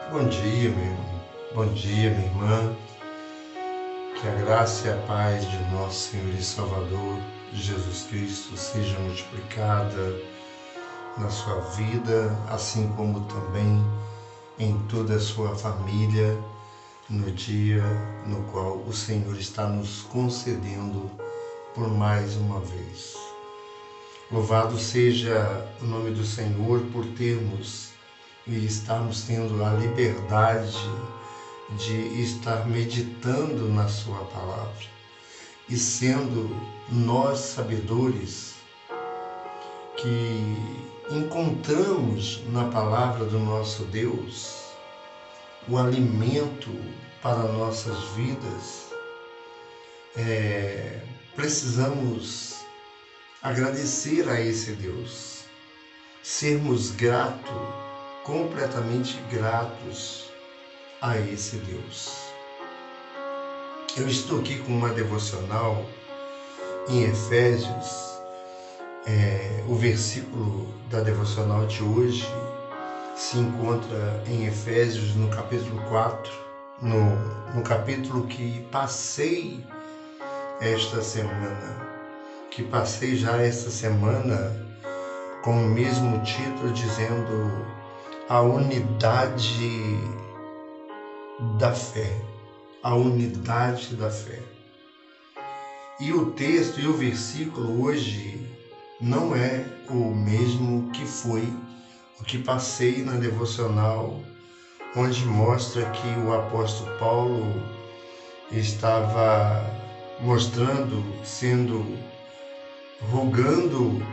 Bom dia, meu irmão. Bom dia, minha irmã. Que a graça e a paz de nosso Senhor e Salvador Jesus Cristo seja multiplicada na sua vida, assim como também em toda a sua família, no dia no qual o Senhor está nos concedendo por mais uma vez. Louvado seja o nome do Senhor por termos e estarmos tendo a liberdade de estar meditando na sua palavra e sendo nós sabedores que encontramos na palavra do nosso Deus o alimento para nossas vidas. Precisamos agradecer a esse Deus, sermos completamente gratos a esse Deus. Eu estou aqui com uma devocional em Efésios. O versículo da devocional de hoje se encontra em Efésios no capítulo 4, no capítulo que passei já esta semana com o mesmo título, dizendo a unidade da fé, a unidade da fé. E o texto e o versículo hoje não é o mesmo que foi o que passei na devocional, onde mostra que o apóstolo Paulo estava rogando,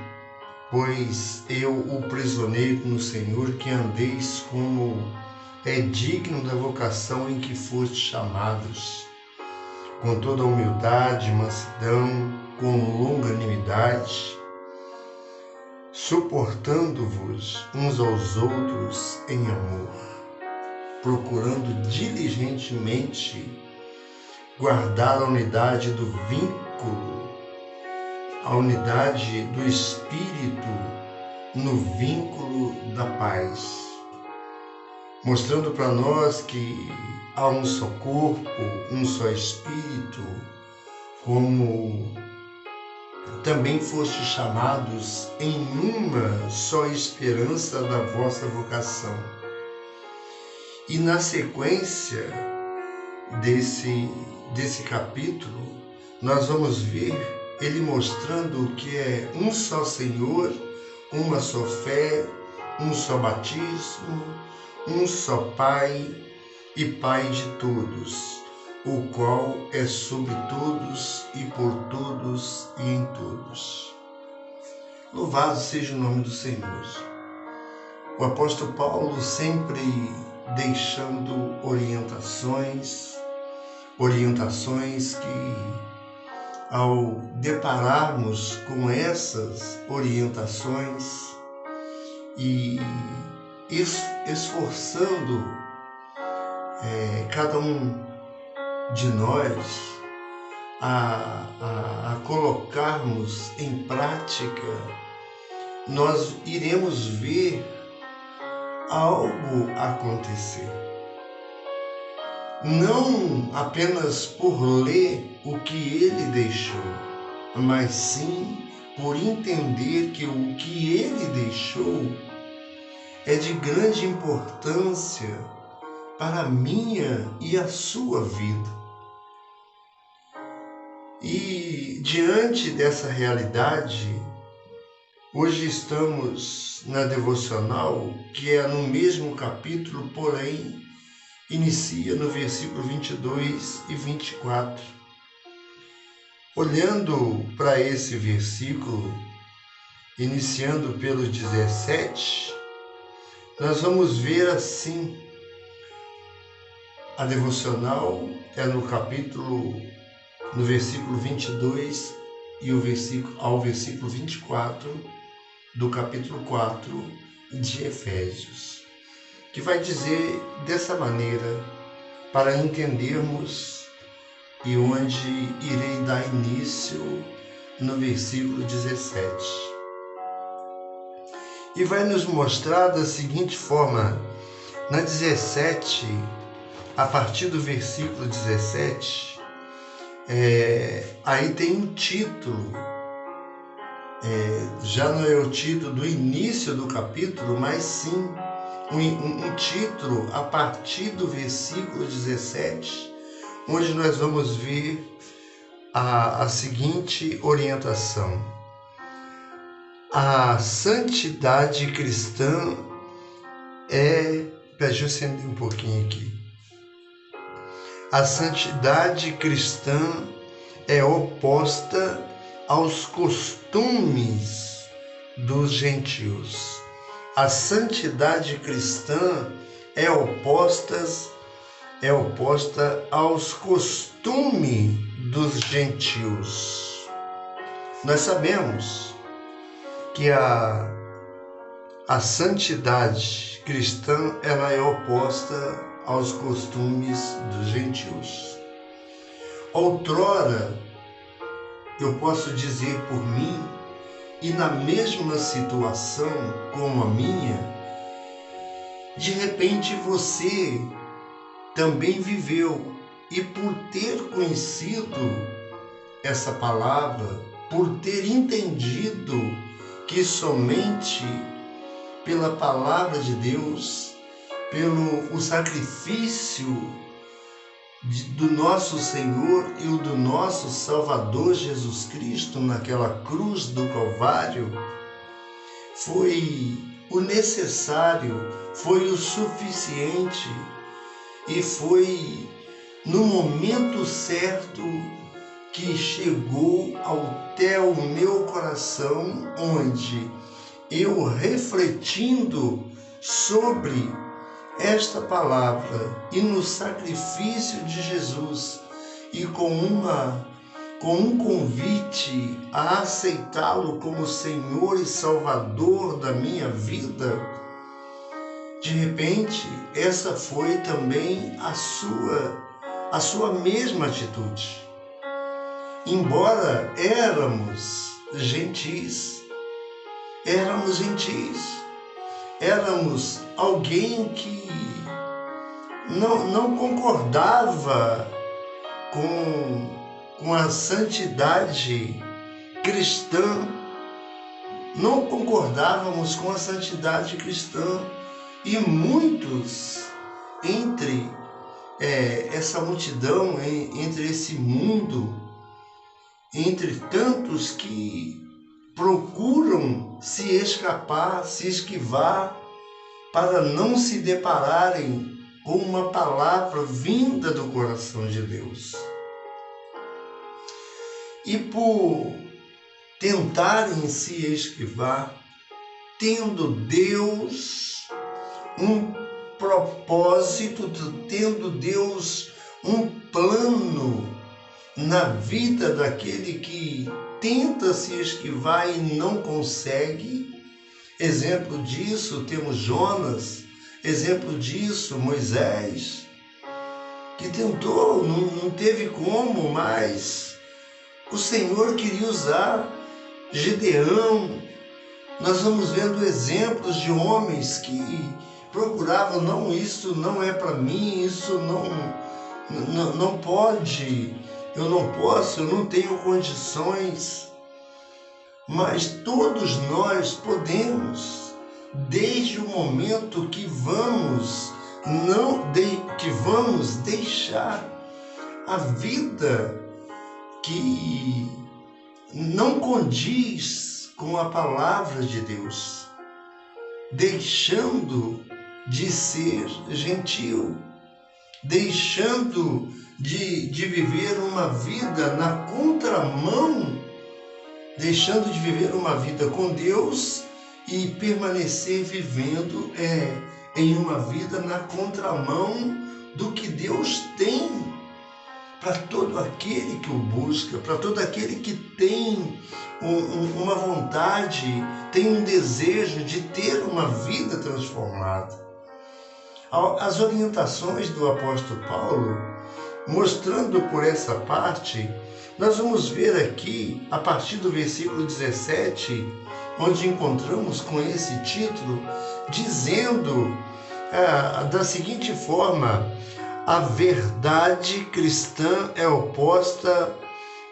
pois eu, o prisioneiro no Senhor, que andeis como é digno da vocação em que fostes chamados, com toda humildade, mansidão, com longanimidade, suportando-vos uns aos outros em amor, procurando diligentemente guardar a unidade do vínculo, a unidade do Espírito no vínculo da paz, mostrando para nós que há um só corpo, um só Espírito, como também fostes chamados em uma só esperança da vossa vocação. E na sequência desse capítulo, nós vamos ver ele mostrando que é um só Senhor, uma só fé, um só batismo, um só Pai e Pai de todos, o qual é sobre todos e por todos e em todos. Louvado seja o nome do Senhor. O apóstolo Paulo sempre deixando orientações que, ao depararmos com essas orientações e esforçando cada um de nós a colocarmos em prática, nós iremos ver algo acontecer. Não apenas por ler o que ele deixou, mas sim por entender que o que ele deixou é de grande importância para a minha e a sua vida. E diante dessa realidade, hoje estamos na devocional, que é no mesmo capítulo, porém inicia no versículo 22 e 24. Olhando para esse versículo, iniciando pelo 17, nós vamos ver assim: a devocional é no versículo 22 e ao versículo 24 do capítulo 4 de Efésios, que vai dizer dessa maneira, para entendermos, e onde irei dar início no versículo 17. E vai nos mostrar da seguinte forma: Na 17, a partir do versículo 17, aí tem um título, já não é o título do início do capítulo, mas sim um título a partir do versículo 17, onde nós vamos ver a seguinte orientação: a santidade cristã deixa eu sentir um pouquinho aqui. A santidade cristã é oposta aos costumes dos gentios. A santidade cristã é oposta aos costumes dos gentios. Nós sabemos que a santidade cristã ela é oposta aos costumes dos gentios. Outrora, eu posso dizer por mim, e na mesma situação como a minha, de repente você também viveu, e por ter conhecido essa palavra, por ter entendido que somente pela palavra de Deus, pelo o sacrifício do nosso Senhor e o do nosso Salvador Jesus Cristo naquela cruz do Calvário, foi o necessário, foi o suficiente e foi no momento certo que chegou até o meu coração, onde eu, refletindo sobre esta palavra e no sacrifício de Jesus e com um convite a aceitá-lo como Senhor e Salvador da minha vida, de repente essa foi também a sua mesma atitude. Embora éramos gentis, éramos alguém que não concordava com a santidade cristã, não concordávamos com a santidade cristã, e muitos entre essa multidão, entre esse mundo, entre tantos que procuram se escapar, se esquivar, para não se depararem com uma palavra vinda do coração de Deus. E por tentarem se esquivar, tendo Deus um propósito, tendo Deus um plano na vida daquele que tenta se esquivar e não consegue. Exemplo disso temos Jonas, exemplo disso Moisés, que tentou, não teve como, mas o Senhor queria usar Gedeão. Nós vamos vendo exemplos de homens que procuravam, não, isso não é para mim, isso não pode, eu não posso, eu não tenho condições. Mas todos nós podemos, desde o momento que vamos deixar a vida que não condiz com a palavra de Deus, deixando de ser gentil, deixando de viver uma vida na contramão, deixando de viver uma vida com Deus e permanecer vivendo em uma vida na contramão do que Deus tem para todo aquele que o busca, para todo aquele que tem uma vontade, tem um desejo de ter uma vida transformada. As orientações do apóstolo Paulo, mostrando por essa parte, nós vamos ver aqui, a partir do versículo 17, onde encontramos com esse título, dizendo da seguinte forma: a verdade cristã é oposta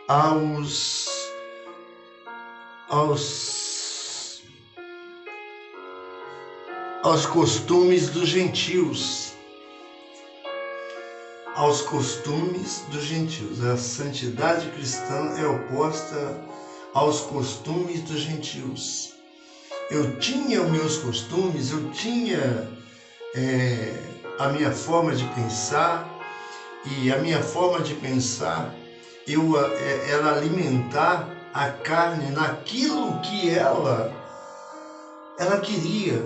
aos costumes dos gentios. Aos costumes dos gentios. A santidade cristã é oposta aos costumes dos gentios. Eu tinha os meus costumes, eu tinha a minha forma de pensar, e a minha forma de pensar ela alimentar a carne naquilo que ela queria.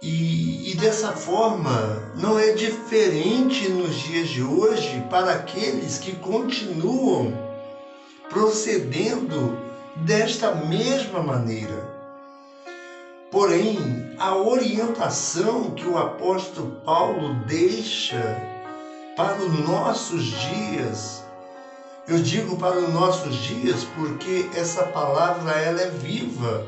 E dessa forma não é diferente nos dias de hoje para aqueles que continuam procedendo desta mesma maneira. Porém, a orientação que o apóstolo Paulo deixa para os nossos dias, eu digo para os nossos dias porque essa palavra ela é viva.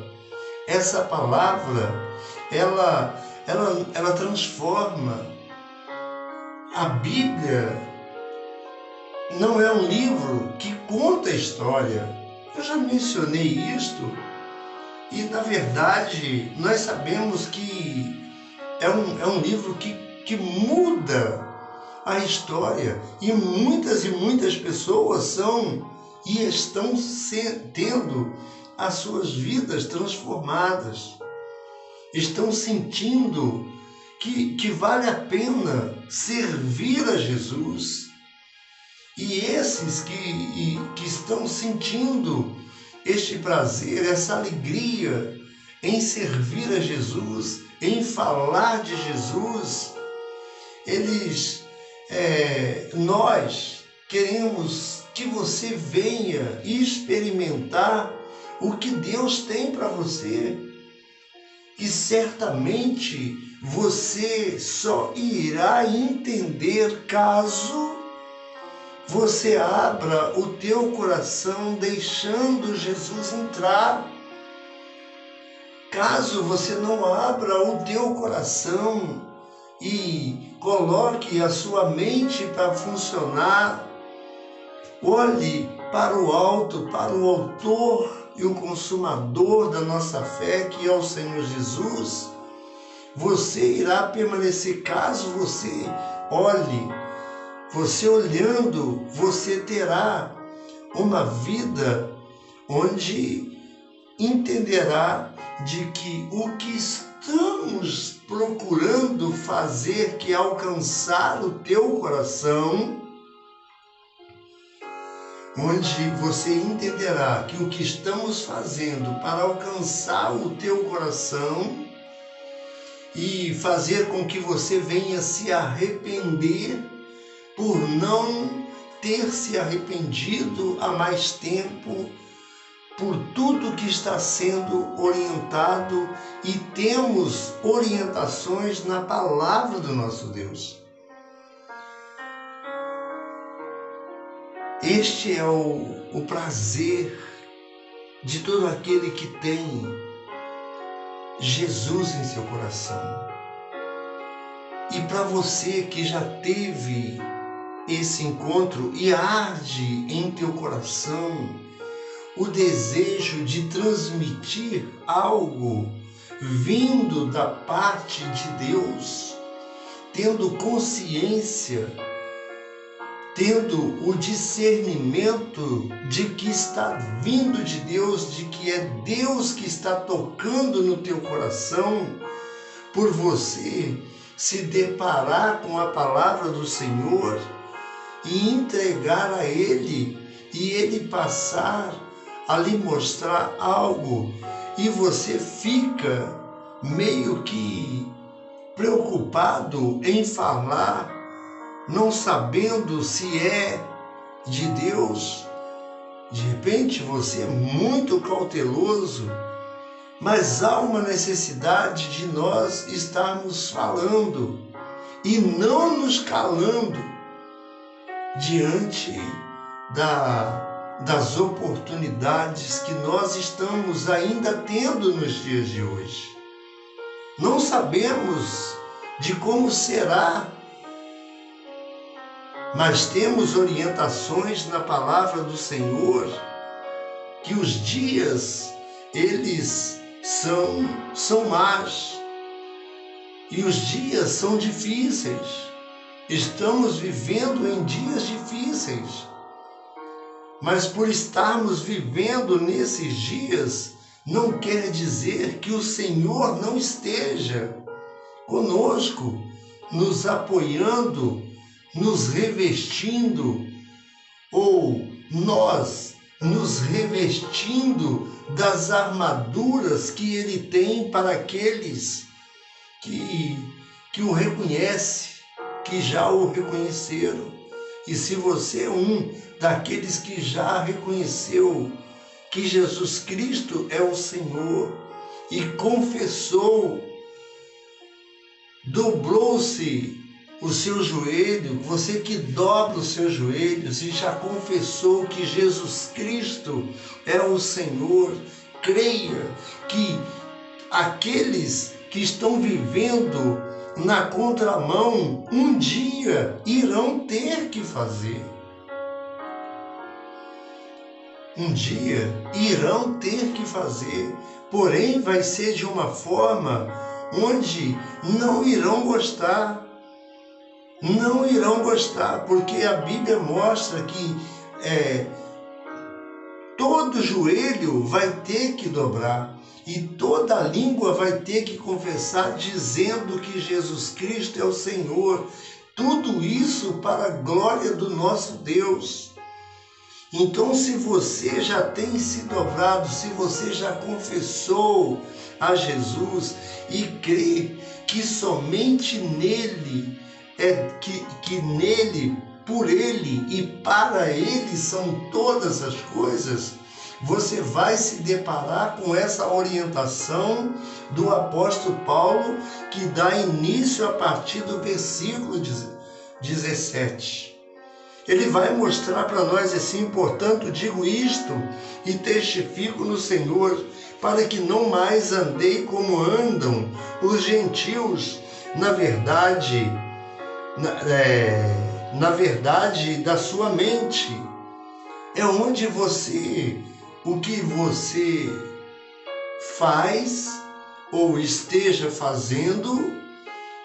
Essa palavra ela transforma. A Bíblia não é um livro que conta a história. Eu já mencionei isto, e na verdade nós sabemos que é um livro que muda a história, e muitas pessoas estão tendo as suas vidas transformadas, estão sentindo que vale a pena servir a Jesus. E esses que estão sentindo este prazer, essa alegria em servir a Jesus, em falar de Jesus, nós queremos que você venha experimentar o que Deus tem para você. E certamente você só irá entender caso você abra o teu coração deixando Jesus entrar. Caso você não abra o teu coração e coloque a sua mente para funcionar, olhe para o alto, para o autor e o consumador da nossa fé, que é o Senhor Jesus, você irá permanecer. Caso você olhe, você olhando, você terá uma vida onde entenderá de que o que estamos procurando fazer, que é alcançar o teu coração, onde você entenderá que o que estamos fazendo para alcançar o teu coração e fazer com que você venha se arrepender por não ter se arrependido há mais tempo, por tudo que está sendo orientado, e temos orientações na palavra do nosso Deus. Este é o prazer de todo aquele que tem Jesus em seu coração. E para você que já teve esse encontro e arde em teu coração o desejo de transmitir algo vindo da parte de Deus, tendo consciência, tendo o discernimento de que está vindo de Deus, de que é Deus que está tocando no teu coração, por você se deparar com a palavra do Senhor e entregar a Ele, e Ele passar a lhe mostrar algo, e você fica meio que preocupado em falar, não sabendo se é de Deus. De repente você é muito cauteloso, mas há uma necessidade de nós estarmos falando e não nos calando diante das oportunidades que nós estamos ainda tendo nos dias de hoje. Não sabemos de como será, mas temos orientações na palavra do Senhor que os dias, eles são más e os dias são difíceis. Estamos vivendo em dias difíceis, mas por estarmos vivendo nesses dias, não quer dizer que o Senhor não esteja conosco, nos apoiando, nos revestindo, ou nós nos revestindo das armaduras que Ele tem para aqueles que o reconhecem, que já o reconheceram. E se você é um daqueles que já reconheceu que Jesus Cristo é o Senhor e confessou, dobrou-se o seu joelho, você que dobra os seus joelhos e já confessou que Jesus Cristo é o Senhor, creia que aqueles que estão vivendo na contramão, um dia irão ter que fazer. Um dia irão ter que fazer, porém vai ser de uma forma onde não irão gostar. Não irão gostar, porque a Bíblia mostra que todo joelho vai ter que dobrar e toda língua vai ter que confessar, dizendo que Jesus Cristo é o Senhor. Tudo isso para a glória do nosso Deus. Então, se você já tem se dobrado, se você já confessou a Jesus e crê que somente nele, que nele, por ele e para ele são todas as coisas, você vai se deparar com essa orientação do apóstolo Paulo, que dá início a partir do versículo 17. Ele vai mostrar para nós assim: portanto, digo isto e testifico no Senhor, para que não mais andei como andam os gentios, na verdade da sua mente. É onde o que você faz ou esteja fazendo,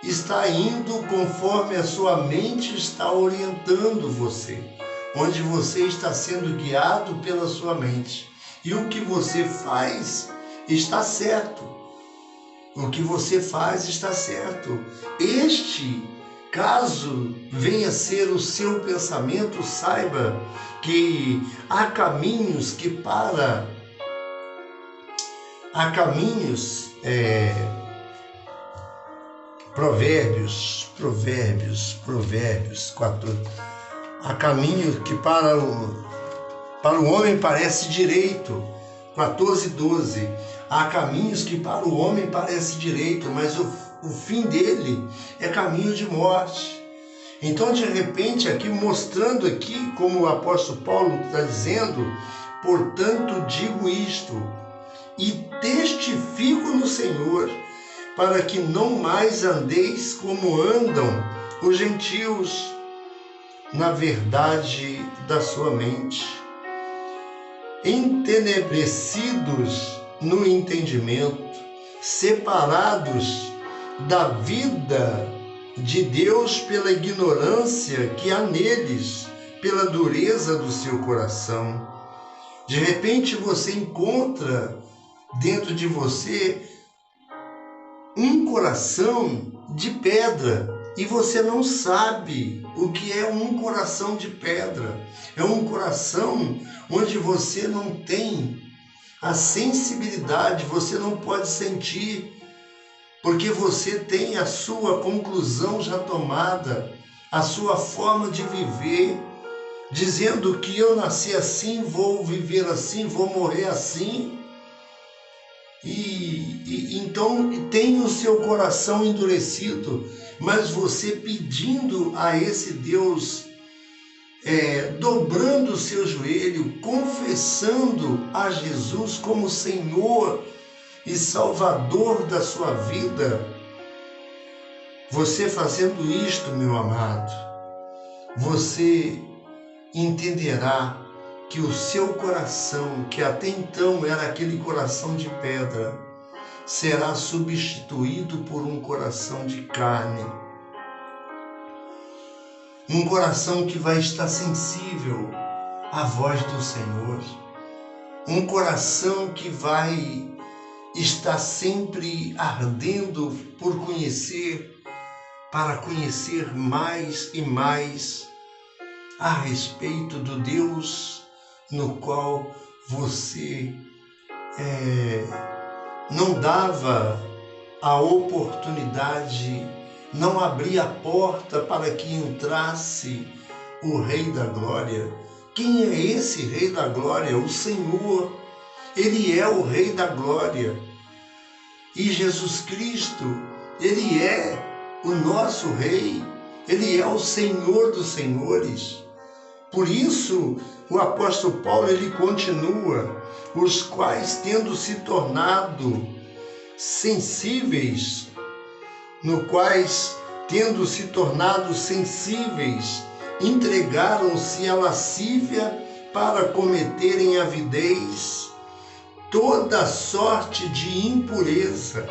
está indo conforme a sua mente está orientando você, onde você está sendo guiado pela sua mente. E o que você faz está certo. O que você faz está certo. Caso venha a ser o seu pensamento, saiba que há caminhos Provérbios 14. Há caminho que para o homem parece direito. 14:12. Há caminhos que para o homem parece direito, mas o fim dele é caminho de morte. Então, de repente, aqui mostrando aqui, como o apóstolo Paulo está dizendo, portanto digo isto e testifico no Senhor, para que não mais andeis como andam os gentios, na verdade da sua mente, entenebrecidos no entendimento, separados da vida de Deus pela ignorância que há neles, pela dureza do seu coração. De repente você encontra dentro de você um coração de pedra e você não sabe o que é um coração de pedra. É um coração onde você não tem a sensibilidade, você não pode sentir, porque você tem a sua conclusão já tomada, a sua forma de viver, dizendo que eu nasci assim, vou viver assim, vou morrer assim. E então tem o seu coração endurecido, mas você pedindo a esse Deus, dobrando o seu joelho, confessando a Jesus como Senhor e Salvador da sua vida, você fazendo isto, meu amado, você entenderá que o seu coração, que até então era aquele coração de pedra, será substituído por um coração de carne. Um coração que vai estar sensível à voz do Senhor. Um coração que vai estar sempre ardendo por conhecer, para conhecer mais e mais a respeito do Deus no qual você não dava a oportunidade, não abria a porta para que entrasse o Rei da Glória. Quem é esse Rei da Glória? O Senhor. Ele é o Rei da Glória. E Jesus Cristo, Ele é o nosso Rei. Ele é o Senhor dos Senhores. Por isso, o apóstolo Paulo, ele continua, os quais, tendo se tornado sensíveis, entregaram-se à lascívia para cometerem avidez toda sorte de impureza,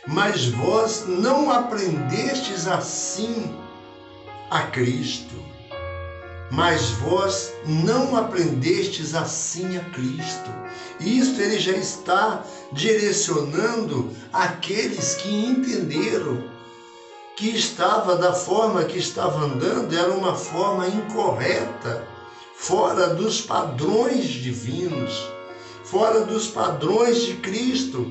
mas vós não aprendestes assim a Cristo. Isto ele já está direcionando aqueles que entenderam que estava da forma que estava andando, era uma forma incorreta, fora dos padrões divinos, fora dos padrões de Cristo.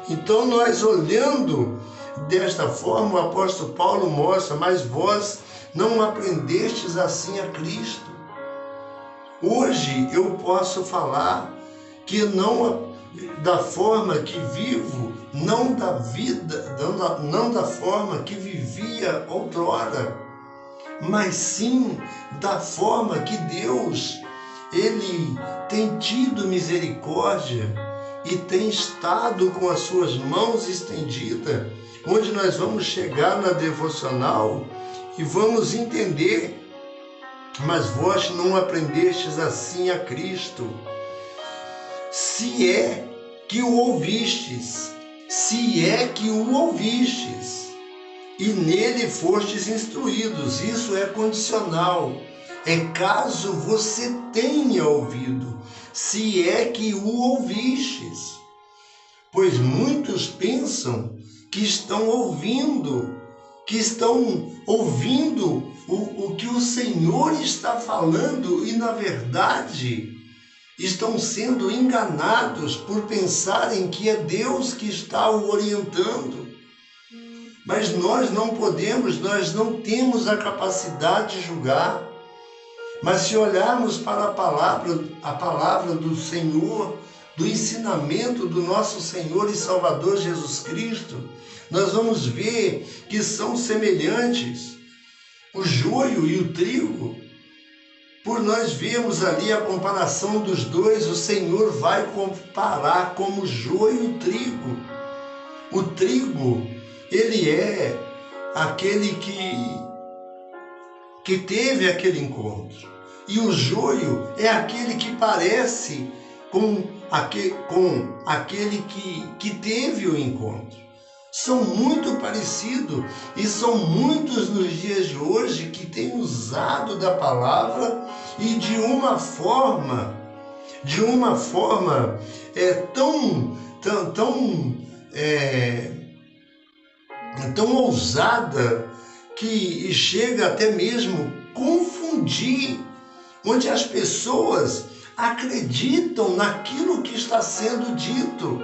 Então, nós olhando desta forma, o apóstolo Paulo mostra, mas vós não aprendestes assim a Cristo. Hoje eu posso falar que não da forma que vivo, não da vida, não da forma que vivia outrora, mas sim da forma que Deus, Ele tem tido misericórdia e tem estado com as suas mãos estendidas, onde nós vamos chegar na devocional e vamos entender, mas vós não aprendestes assim a Cristo, se é que o ouvistes, e nele fostes instruídos. Isso é condicional, é caso você tenha ouvido, se é que o ouvistes, pois muitos pensam que estão ouvindo o que o Senhor está falando e, na verdade, estão sendo enganados por pensarem que é Deus que está o orientando. Mas nós não podemos, nós não temos a capacidade de julgar. Mas se olharmos para a palavra do Senhor, do ensinamento do nosso Senhor e Salvador Jesus Cristo, nós vamos ver que são semelhantes o joio e o trigo. Por nós vermos ali a comparação dos dois, o Senhor vai comparar como joio e o trigo. O trigo, ele é aquele que teve aquele encontro. E o joio é aquele que parece com aquele que teve o encontro. São muito parecidos e são muitos nos dias de hoje que têm usado da palavra e de uma forma tão ousada que chega até mesmo confundir, onde as pessoas acreditam naquilo que está sendo dito.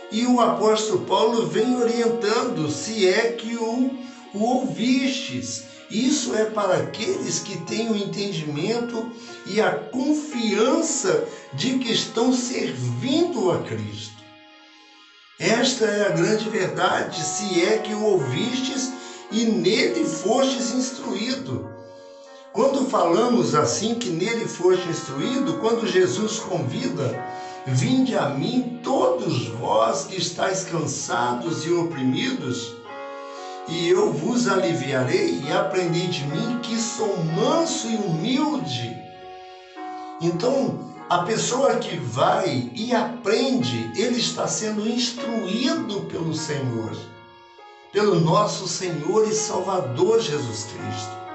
E o apóstolo Paulo vem orientando, se é que o ouvistes. Isso é para aqueles que têm o entendimento e a confiança de que estão servindo a Cristo. Esta é a grande verdade, se é que o ouvistes e nele fostes instruído. Quando falamos assim que nele foste instruído, quando Jesus convida, vinde a mim todos vós que estáis cansados e oprimidos, e eu vos aliviarei, e aprendi de mim que sou manso e humilde. Então, a pessoa que vai e aprende, ele está sendo instruído pelo Senhor, pelo nosso Senhor e Salvador Jesus Cristo.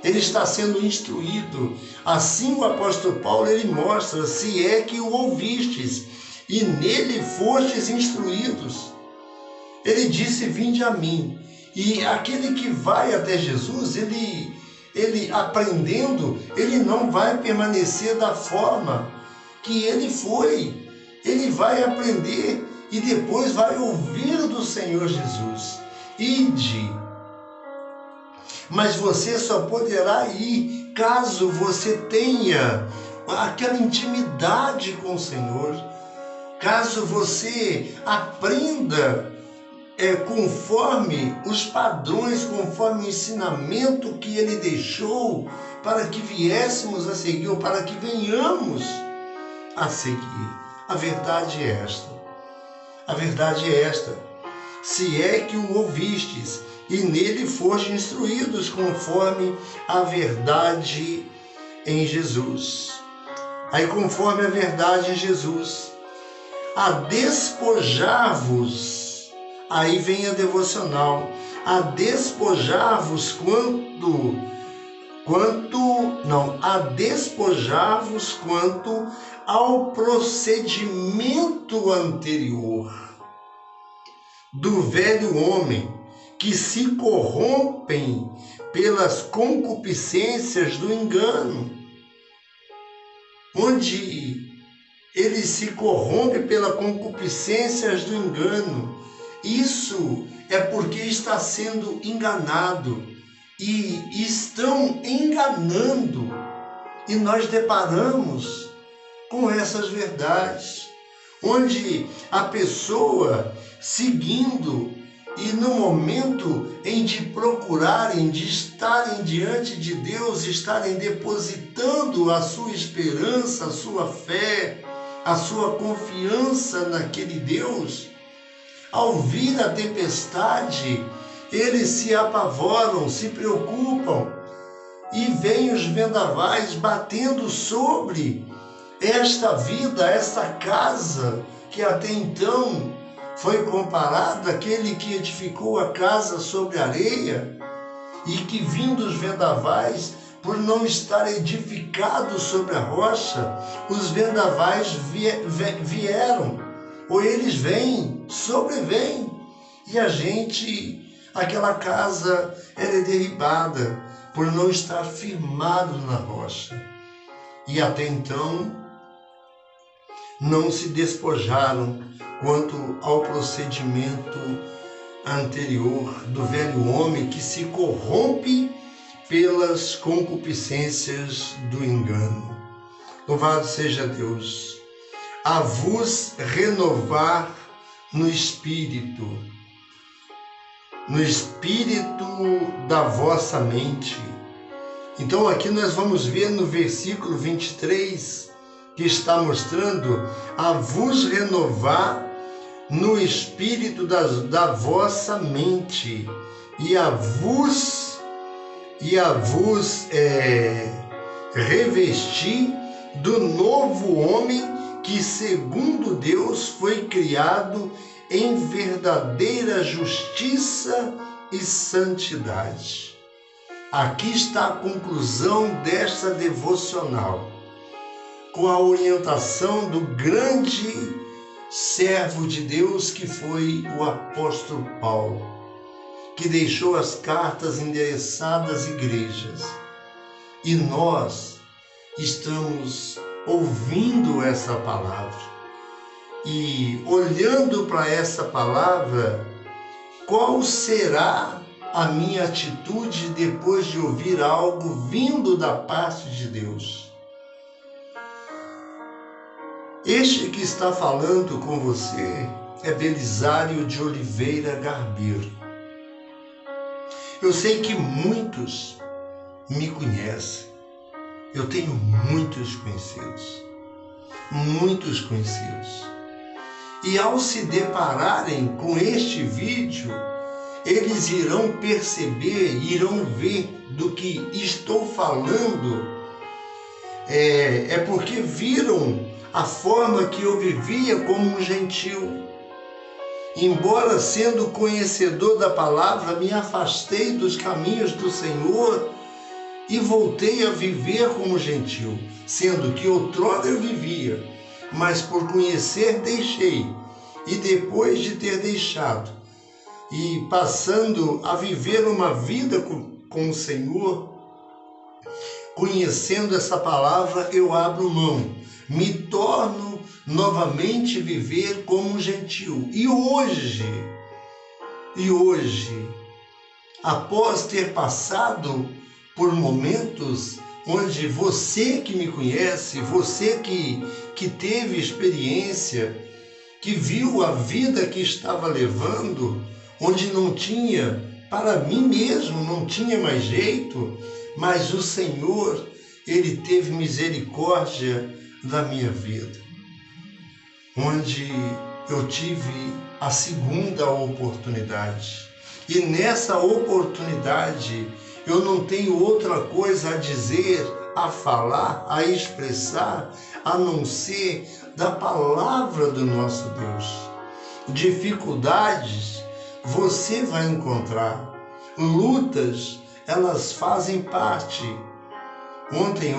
Ele está sendo instruído. Assim o apóstolo Paulo, ele mostra, se é que o ouvistes, e nele fostes instruídos. Ele disse, vinde a mim. E aquele que vai até Jesus, ele aprendendo, ele não vai permanecer da forma que ele foi. Ele vai aprender e depois vai ouvir do Senhor Jesus. Ide. Mas você só poderá ir caso você tenha aquela intimidade com o Senhor, caso você aprenda conforme os padrões, conforme o ensinamento que ele deixou para que viéssemos a seguir, ou para que venhamos a seguir. A verdade é esta. A verdade é esta. Se é que o ouvistes, e nele foste instruídos conforme a verdade em Jesus. Aí, conforme a verdade em Jesus, a despojar-vos, aí vem a devocional, a despojar-vos a despojar-vos quanto ao procedimento anterior do velho homem, que se corrompem pelas concupiscências do engano. Onde ele se corrompe pelas concupiscências do engano, isso é porque está sendo enganado e estão enganando. E nós deparamos com essas verdades, onde a pessoa seguindo e no momento em de procurarem, de estarem diante de Deus, estarem depositando a sua esperança, a sua fé, a sua confiança naquele Deus, ao vir a tempestade, eles se apavoram, se preocupam e vêm os vendavais batendo sobre esta vida, esta casa que até então foi comparado àquele que edificou a casa sobre a areia, e que vindo os vendavais, por não estar edificado sobre a rocha, os vendavais vieram, ou eles vêm, sobrevêm, e aquela casa é derribada por não estar firmado na rocha. E até então não se despojaram quanto ao procedimento anterior do velho homem que se corrompe pelas concupiscências do engano. Louvado seja Deus! A vos renovar no espírito da vossa mente. Então aqui nós vamos ver no versículo 23, que está mostrando a vos renovar no espírito da vossa mente e a vos revestir do novo homem que segundo Deus foi criado em verdadeira justiça e santidade. Aqui está a conclusão desta devocional, com a orientação do grande servo de Deus que foi o apóstolo Paulo, que deixou as cartas endereçadas às igrejas. E nós estamos ouvindo essa palavra e olhando para essa palavra, qual será a minha atitude depois de ouvir algo vindo da parte de Deus? Este que está falando com você é Belisário de Oliveira Garbeiro. Eu sei que muitos me conhece. Eu tenho muitos conhecidos. Muitos conhecidos. E ao se depararem com este vídeo, eles irão perceber, irão ver do que estou falando. É porque viram a forma que eu vivia como um gentil. Embora sendo conhecedor da palavra, me afastei dos caminhos do Senhor e voltei a viver como gentil, sendo que outrora eu vivia, mas por conhecer deixei, e depois de ter deixado, e passando a viver uma vida com o Senhor, conhecendo essa palavra, eu abro mão, me torno novamente viver como um gentil. E hoje, após ter passado por momentos onde você que me conhece, você que teve experiência, que viu a vida que estava levando, onde não tinha, para mim mesmo, não tinha mais jeito, mas o Senhor, Ele teve misericórdia da minha vida, onde eu tive a segunda oportunidade. E nessa oportunidade, eu não tenho outra coisa a dizer, a falar, a expressar, a não ser da palavra do nosso Deus. Dificuldades você vai encontrar. Lutas, elas fazem parte. Ontem,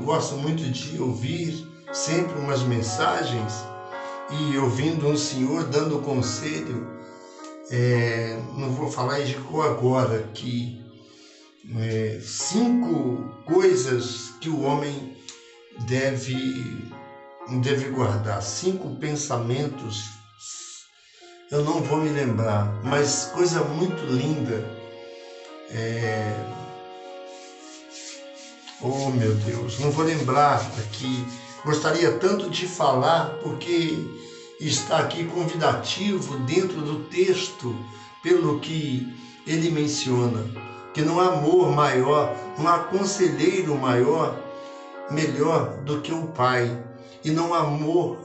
gosto muito de ouvir sempre umas mensagens, e ouvindo um senhor dando conselho, não vou falar de qual agora, que 5 coisas que o homem deve guardar, 5 pensamentos, eu não vou me lembrar, mas coisa muito linda. Oh meu Deus, não vou lembrar aqui, gostaria tanto de falar, porque está aqui convidativo dentro do texto, pelo que ele menciona, que não há amor maior, não há conselheiro melhor do que o Pai, e não há amor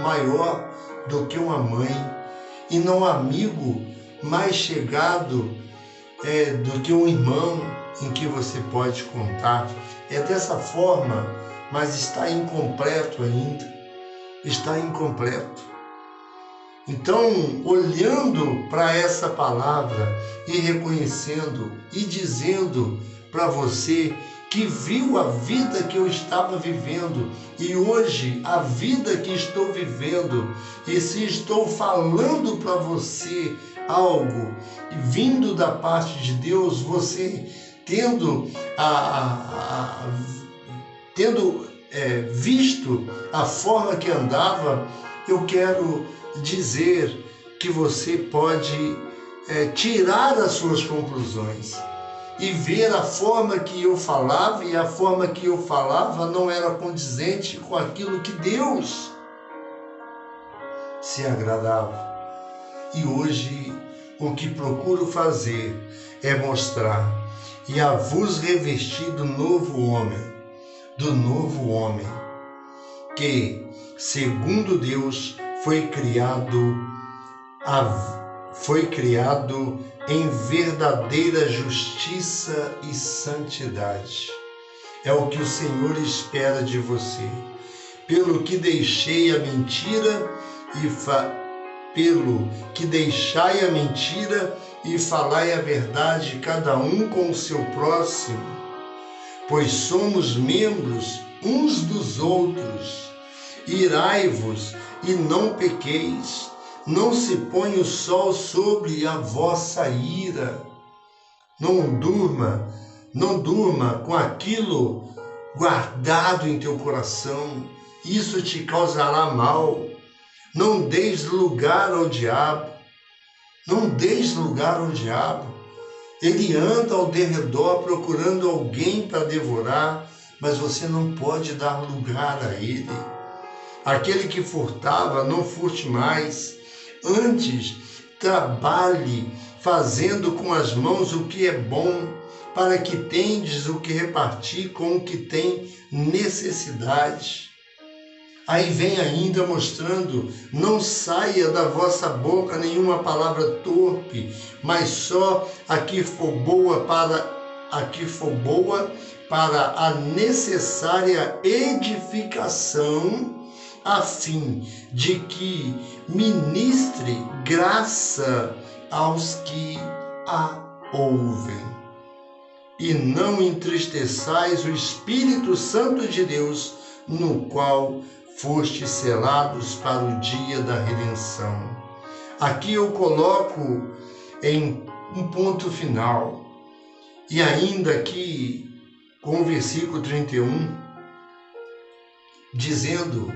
maior do que uma mãe, e não há amigo mais chegado do que um irmão em que você pode contar. É dessa forma, mas está incompleto ainda, está incompleto. Então, olhando para essa palavra e reconhecendo e dizendo para você que viu a vida que eu estava vivendo e hoje a vida que estou vivendo, e se estou falando para você algo vindo da parte de Deus, você tendo visto a forma que andava, eu quero dizer que você pode tirar as suas conclusões e ver a forma que eu falava, e a forma que eu falava não era condizente com aquilo que Deus se agradava. E hoje o que procuro fazer é mostrar e a vos revestir do novo homem, que, segundo Deus, foi criado em verdadeira justiça e santidade. É o que o Senhor espera de você. Pelo que deixai a mentira e falai a verdade, cada um com o seu próximo, pois somos membros uns dos outros. Irai-vos e não pequeis, não se põe o sol sobre a vossa ira. Não durma com aquilo guardado em teu coração, isso te causará mal. Não deis lugar ao diabo, Ele anda ao derredor procurando alguém para devorar, mas você não pode dar lugar a ele. Aquele que furtava, não furte mais. Antes, trabalhe fazendo com as mãos o que é bom, para que tendes o que repartir com o que tem necessidade. Aí vem ainda mostrando: não saia da vossa boca nenhuma palavra torpe, mas só a que for boa para a necessária edificação, a fim de que ministre graça aos que a ouvem. E não entristeçais o Espírito Santo de Deus, no qual fostes selados para o dia da redenção. Aqui eu coloco em um ponto final, e ainda aqui com o versículo 31, dizendo,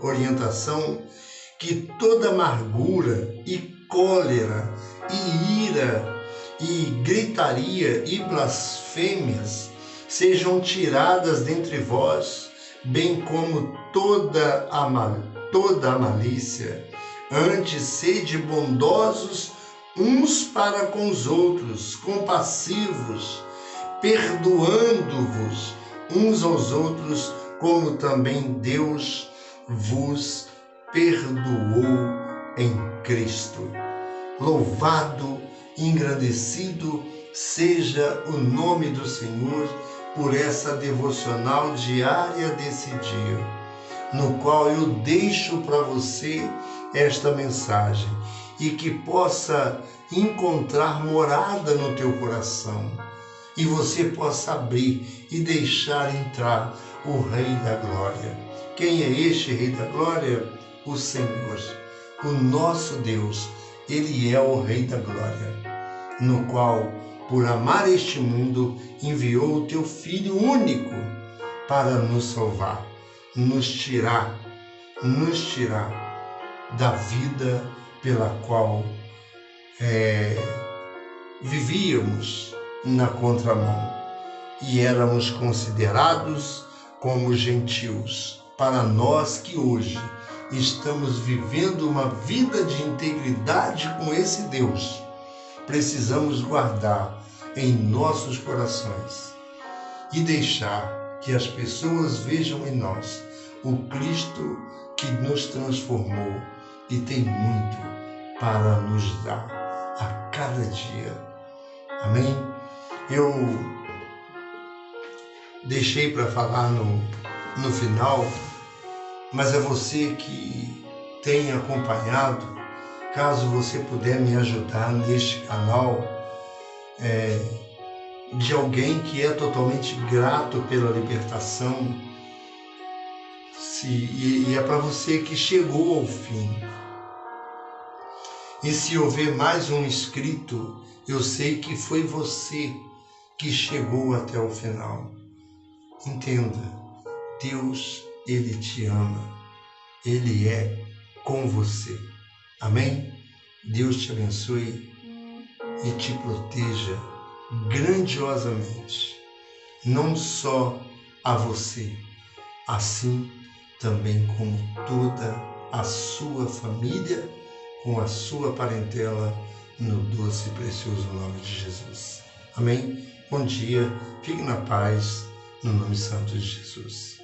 orientação, que toda amargura e cólera e ira e gritaria e blasfêmias sejam tiradas dentre vós, bem como toda a malícia. Antes, sede bondosos uns para com os outros, compassivos, perdoando-vos uns aos outros, como também Deus vos perdoou em Cristo. Louvado, engrandecido seja o nome do Senhor por essa devocional diária desse dia, no qual eu deixo para você esta mensagem e que possa encontrar morada no teu coração e você possa abrir e deixar entrar o Rei da Glória. Quem é este Rei da Glória? O Senhor, o nosso Deus. Ele é o Rei da Glória, no qual, por amar este mundo, enviou o teu Filho único para nos salvar, nos tirar da vida pela qual vivíamos na contramão e éramos considerados como gentios. Para nós que hoje estamos vivendo uma vida de integridade com esse Deus, precisamos guardar em nossos corações e deixar que as pessoas vejam em nós o Cristo que nos transformou e tem muito para nos dar a cada dia. Amém? Eu deixei para falar no final, mas é você que tem acompanhado. Caso você puder me ajudar neste canal, de alguém que é totalmente grato pela libertação, e é para você que chegou ao fim. E se houver mais um inscrito, eu sei que foi você que chegou até o final. Entenda, Deus, Ele te ama, Ele é com você. Amém? Deus te abençoe e te proteja grandiosamente, não só a você, assim também como toda a sua família, com a sua parentela, no doce e precioso nome de Jesus. Amém? Bom dia, fique na paz, no nome santo de Jesus.